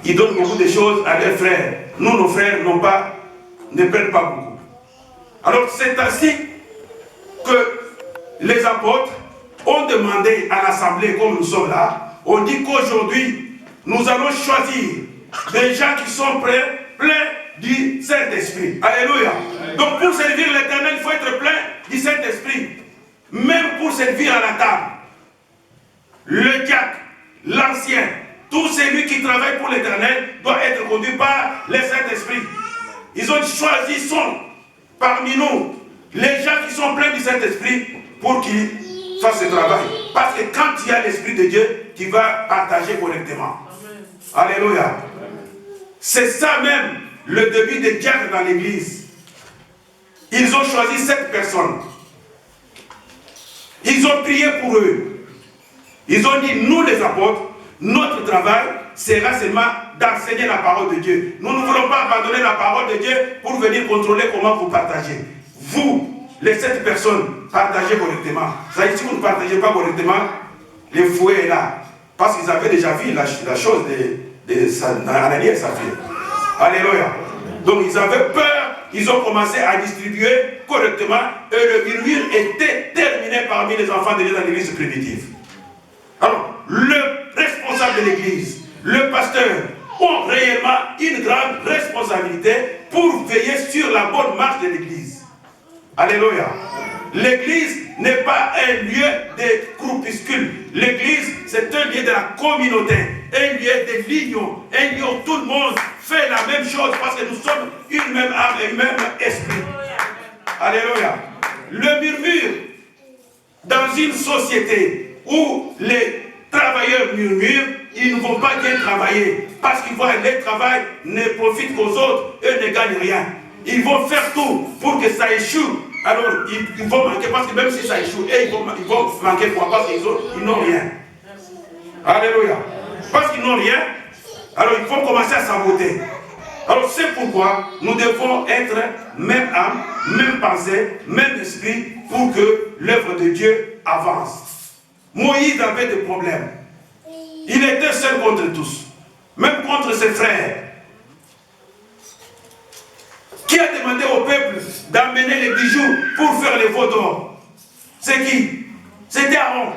ils donnent beaucoup de choses à leurs frères. Nous, nos frères, ne prennent pas beaucoup. Alors, c'est ainsi que les apôtres ont demandé à l'assemblée, comme nous sommes là, on dit qu'aujourd'hui, nous allons choisir des gens qui sont pleins du Saint-Esprit. Alléluia. Donc, pour servir l'Éternel, il faut être plein du Saint-Esprit. Même pour servir à la table. Le diacre, l'ancien, tout celui qui travaille pour l'Éternel doit être conduit par le Saint-Esprit. Ils ont choisi parmi nous les gens qui sont pleins du Saint-Esprit pour qu'ils fassent ce travail. Parce que quand il y a l'Esprit de Dieu, tu vas partager correctement. Amen. Alléluia. C'est ça même le début des diacres dans l'Église. Ils ont choisi 7 personnes. Ils ont prié pour eux. Ils ont dit, nous les apôtres, notre travail sera seulement d'enseigner la parole de Dieu. Nous ne voulons pas abandonner la parole de Dieu pour venir contrôler comment vous partagez. Vous, les 7 personnes, partagez correctement. Ça veut dire, si vous ne partagez pas correctement, le fouet est là. Parce qu'ils avaient déjà vu la chose d'Ananias et Saphir. Alléluia. Donc ils avaient peur, ils ont commencé à distribuer correctement et le murmure était terminé parmi les enfants de Dieu dans l'église primitive. Alors, le responsable de l'église, le pasteur, ont réellement une grande responsabilité pour veiller sur la bonne marche de l'église. Alléluia. L'église n'est pas un lieu de groupuscule. L'église, c'est un lieu de la communauté, un lieu de l'union, un lieu où tout le monde fait la même chose parce que nous sommes une même âme et un même esprit. Alléluia. Le murmure dans une société où les travailleurs murmurent, ils ne vont pas bien travailler parce qu'ils voient que le travail ne profite qu'aux autres et ne gagnent rien. Ils vont faire tout pour que ça échoue. Alors, ils vont manquer parce que même si ça échoue, ils vont manquer quoi? Parce qu'ils n'ont rien. Alléluia. Parce qu'ils n'ont rien, alors ils vont commencer à saboter. Alors, c'est pourquoi nous devons être même âme, même pensée, même esprit pour que l'œuvre de Dieu avance. Moïse avait des problèmes. Il était seul contre tous, même contre ses frères. Qui a demandé au peuple d'amener les bijoux pour faire les veaux d'or? C'est qui? C'était Aaron.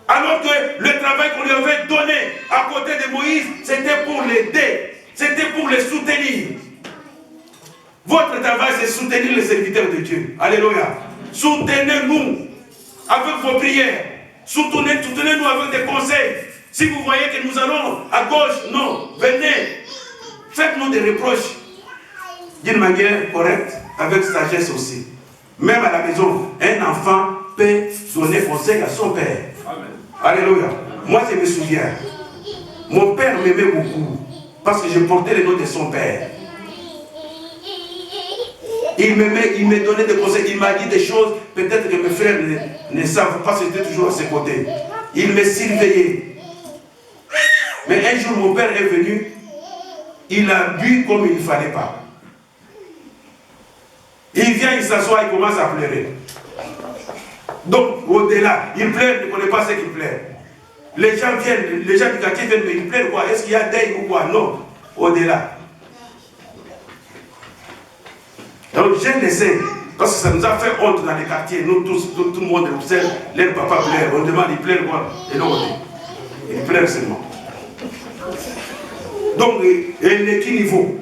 Alors que le travail qu'on lui avait donné à côté de Moïse, c'était pour l'aider, c'était pour les soutenir. Votre travail, c'est soutenir les serviteurs de Dieu. Alléluia. Soutenez-nous avec vos prières. Soutenez-nous avec des conseils. Si vous voyez que nous allons à gauche, non, venez. Faites-nous des reproches. D'une manière correcte, avec sagesse aussi. Même à la maison, un enfant peut donner conseil à son père. Amen. Alléluia. Moi, je me souviens, mon père m'aimait beaucoup parce que je portais le nom de son père. Il m'aimait, il me donnait des conseils, il m'a dit des choses, peut-être que mes frères ne savent pas, c'était toujours à ses côtés. Il me surveillait. Mais un jour, mon père est venu, il a bu comme il ne fallait pas. Il vient, il s'assoit, il commence à pleurer. Donc, au-delà, il pleure, il ne connaît pas ce qu'il pleure. Les gens viennent, les gens du quartier viennent, mais il pleure quoi? Est-ce qu'il y a deuil ou quoi? Non, au-delà. Donc, j'ai laissé, parce que ça nous a fait honte dans les quartiers, nous tous, tout le monde observe, leur papa pleure, on demande, il pleure quoi? Et non, il pleure seulement. Donc, il est qui niveau?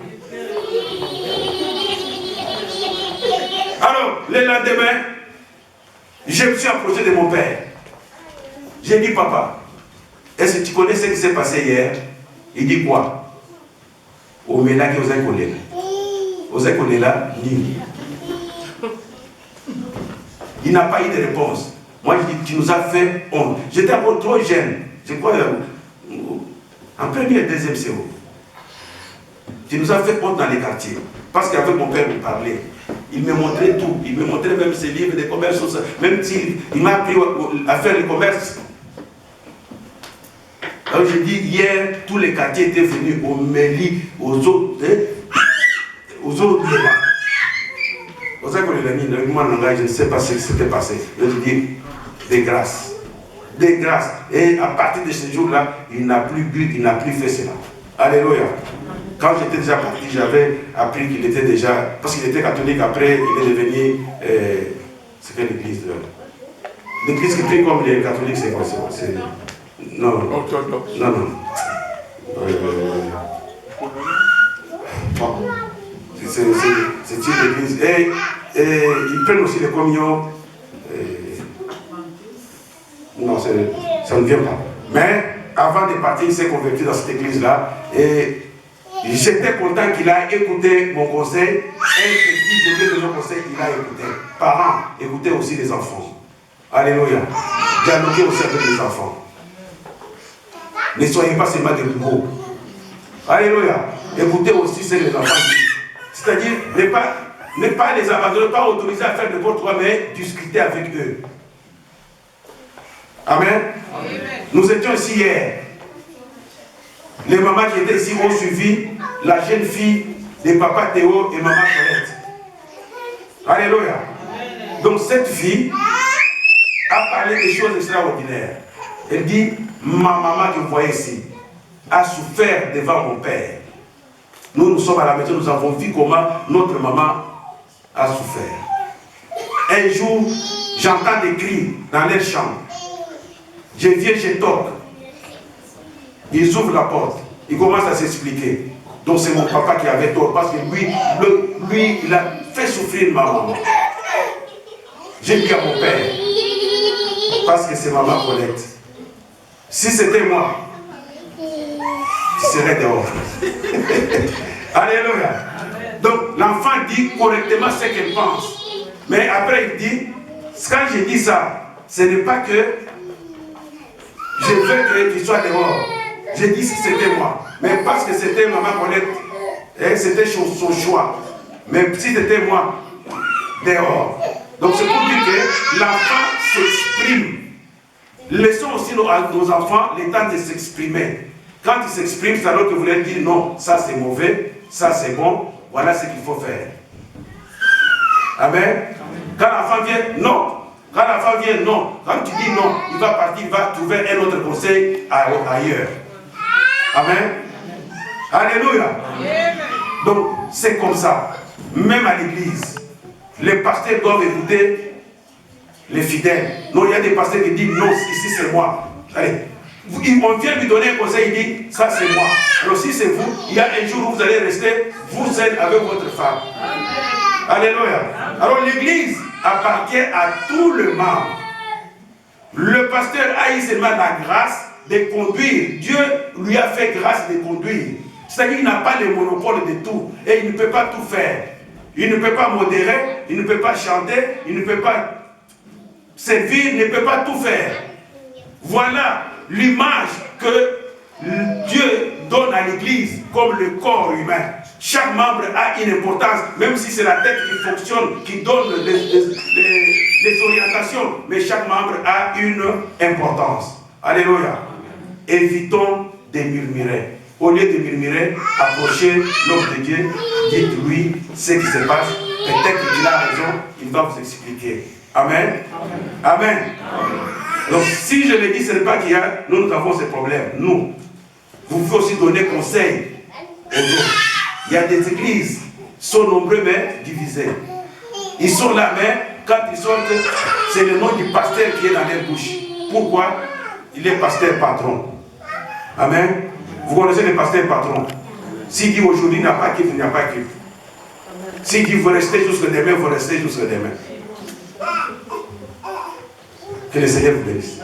Alors, le lendemain, je me suis approché de mon père. J'ai dit, papa, est-ce que tu connais ce qui s'est passé hier? Il dit quoi? Au ménage, aux écoles. Aux écoles là, ni. Il n'a pas eu de réponse. Moi, je dis, tu nous as fait honte. J'étais encore trop jeune. Je crois, en premier et deuxième CO. Tu nous as fait honte dans les quartiers. Parce qu'avec mon père, il parlait. Il me montrait tout. Il me montrait même ses livres de commerce. Même s'il m'a appris à faire le commerce. Alors je dis, hier, tous les quartiers étaient venus au Méli, aux autres là. Pour ça que je ne sais pas ce qui s'était passé. Je dis, des grâces. Des grâces. Et à partir de ce jour-là, il n'a plus bu, il n'a plus fait cela. Alléluia. Quand j'étais déjà parti, j'avais appris qu'il était déjà, parce qu'il était catholique, après il est devenu, c'est quelle église? L'église qui prie comme les catholiques, c'est quoi? Non. Orthodoxe. Non, non. Bon. C'est une église. Et ils prennent aussi les communions. Non, ça ne vient pas. Mais avant de partir, il s'est converti dans cette église-là. Et j'étais content qu'il a écouté mon conseil. Et petit, je lui ai donné mon conseil, il a écouté. Parents, écoutez aussi les enfants. Alléluia. Dialoguez aussi avec les enfants. Ne soyez pas seulement des bourreaux. Alléluia. Écoutez aussi ce que les enfants disent. C'est-à-dire, ne pas les abandonner, pas autoriser à faire n'importe quoi, mais discuter avec eux. Amen. Amen. Nous étions ici hier. Les mamans qui étaient ici ont suivi la jeune fille de papa Théo et maman Colette. Alléluia. Donc cette fille a parlé des choses extraordinaires. Elle dit, ma maman que vous voyez ici a souffert devant mon père. Nous sommes à la maison, nous avons vu comment notre maman a souffert. Un jour, j'entends des cris dans leur chambre. Je viens, je toque. Ils ouvrent la porte. Ils commencent à s'expliquer. Donc c'est mon papa qui avait tort parce que lui, il a fait souffrir ma maman. J'ai dit à mon père, parce que c'est maman Colette. Si c'était moi, tu serais dehors. Alléluia. Donc l'enfant dit correctement ce qu'elle pense. Mais après il dit, quand je dis ça, ce n'est pas que je veux que tu sois dehors. J'ai dit si c'était moi. Mais parce que c'était maman Colette, c'était son choix. Mais si c'était moi, dehors. Donc c'est pour dire que l'enfant s'exprime. Laissons aussi à nos enfants le temps de s'exprimer. Quand ils s'expriment, c'est alors que vous leur dites non, ça c'est mauvais, ça c'est bon, voilà ce qu'il faut faire. Amen. Quand l'enfant vient, non. Quand l'enfant vient, non. Quand tu dis non, il va partir, il va trouver un autre conseil ailleurs. Amen. Alléluia. Donc, c'est comme ça. Même à l'église, les pasteurs doivent écouter les fidèles. Non, il y a des pasteurs qui disent non, ici c'est moi. Allez. On vient lui donner un conseil, il dit ça c'est moi. Alors si c'est vous, il y a un jour où vous allez rester vous seul avec votre femme. Alléluia. Alors l'église appartient à tout le monde. Le pasteur a eu seulement la grâce de conduire. Dieu lui a fait grâce de conduire. C'est-à-dire qu'il n'a pas le monopole de tout. Et il ne peut pas tout faire. Il ne peut pas modérer, il ne peut pas chanter, il ne peut pas servir, il ne peut pas tout faire. Voilà l'image que Dieu donne à l'église comme le corps humain. Chaque membre a une importance, même si c'est la tête qui fonctionne, qui donne les orientations, mais chaque membre a une importance. Alléluia. Évitons de murmurer. Au lieu de murmurer, approchez l'homme de Dieu, dites-lui ce qui se passe. Peut-être qu'il a raison, il va vous expliquer. Amen. Amen. Amen. Donc si je le dis, ce n'est pas qu'il y a, nous avons ces problèmes. Nous, vous pouvez aussi donner conseil aux autres. Il y a des églises, sont nombreux mais divisés. Ils sont là, mais quand ils sortent, c'est le nom du pasteur qui est dans leur bouche. Pourquoi? Il est pasteur patron. Amen. Vous connaissez le pasteur patron. S'il dit aujourd'hui il n'y a pas qu'il, il n'y a pas qu'il. S'il dit vous restez jusqu'à demain, vous restez jusqu'à demain. Que le Seigneur vous bénisse.